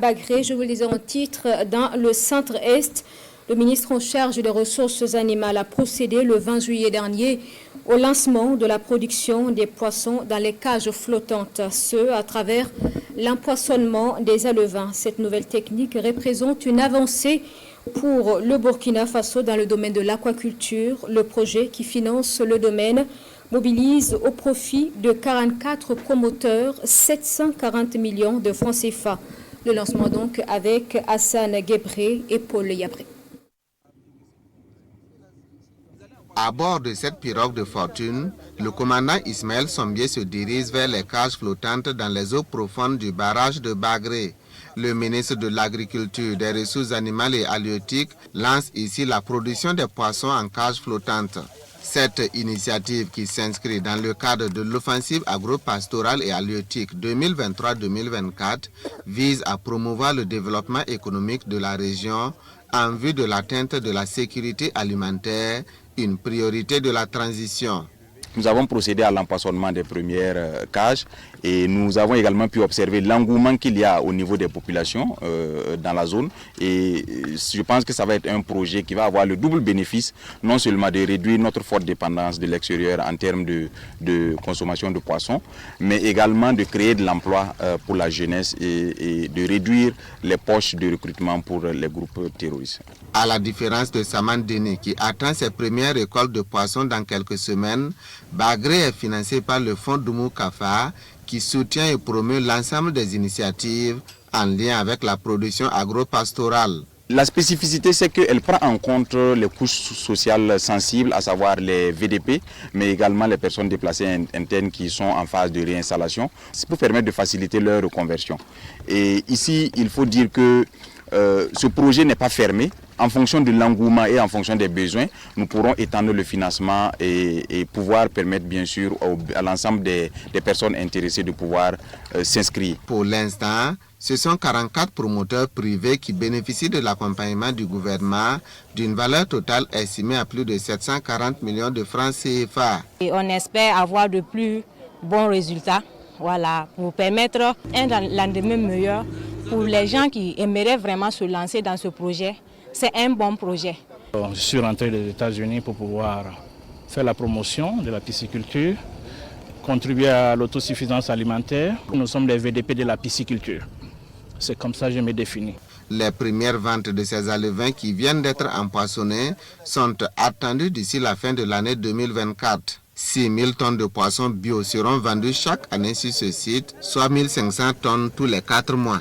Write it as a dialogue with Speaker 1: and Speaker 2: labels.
Speaker 1: Bagré, je vous le disais en titre, dans le centre-est, le ministre en charge des ressources animales a procédé le 20 juillet dernier au lancement de la production des poissons dans les cages flottantes, ce à travers l'empoisonnement des alevins. Cette nouvelle technique représente une avancée pour le Burkina Faso dans le domaine de l'aquaculture. Le projet qui finance le domaine mobilise au profit de 44 promoteurs 740 millions de francs CFA. Le lancement donc avec Hassan Gebré et Paul Yabré.
Speaker 2: À bord de cette pirogue de fortune, le commandant Ismaël Sombier se dirige vers les cages flottantes dans les eaux profondes du barrage de Bagré. Le ministre de l'Agriculture, des Ressources animales et halieutiques lance ici la production des poissons en cages flottantes. Cette initiative qui s'inscrit dans le cadre de l'offensive agro-pastorale et halieutique 2023-2024 vise à promouvoir le développement économique de la région en vue de l'atteinte de la sécurité alimentaire, une priorité de la transition.
Speaker 3: Nous avons procédé à l'empoisonnement des premières cages et nous avons également pu observer l'engouement qu'il y a au niveau des populations dans la zone. Et je pense que ça va être un projet qui va avoir le double bénéfice, non seulement de réduire notre forte dépendance de l'extérieur en termes de consommation de poissons, mais également de créer de l'emploi pour la jeunesse et de réduire les poches de recrutement pour les groupes terroristes.
Speaker 2: À la différence de Samandini qui attend ses premières récoltes de poissons dans quelques semaines, Bagré est financé par le fonds Doumou Kafa qui soutient et promeut l'ensemble des initiatives en lien avec la production agro-pastorale.
Speaker 3: La spécificité, c'est qu'elle prend en compte les couches sociales sensibles, à savoir les VDP, mais également les personnes déplacées internes qui sont en phase de réinstallation, pour permettre de faciliter leur reconversion. Et ici, il faut dire que ce projet n'est pas fermé. En fonction de l'engouement et en fonction des besoins, nous pourrons étendre le financement et pouvoir permettre bien sûr à l'ensemble des personnes intéressées de pouvoir s'inscrire.
Speaker 2: Pour l'instant, ce sont 44 promoteurs privés qui bénéficient de l'accompagnement du gouvernement d'une valeur totale estimée à plus de 740 millions de francs CFA.
Speaker 4: Et on espère avoir de plus bons résultats, voilà, pour permettre un lendemain meilleur pour les gens qui aimeraient vraiment se lancer dans ce projet. C'est un bon projet.
Speaker 5: Je suis rentré des États-Unis pour pouvoir faire la promotion de la pisciculture, contribuer à l'autosuffisance alimentaire. Nous sommes les VDP de la pisciculture. C'est comme ça que je me définis.
Speaker 2: Les premières ventes de ces alevins qui viennent d'être empoisonnés sont attendues d'ici la fin de l'année 2024. 6 000 tonnes de poissons bio seront vendues chaque année sur ce site, soit 1 500 tonnes tous les 4 mois.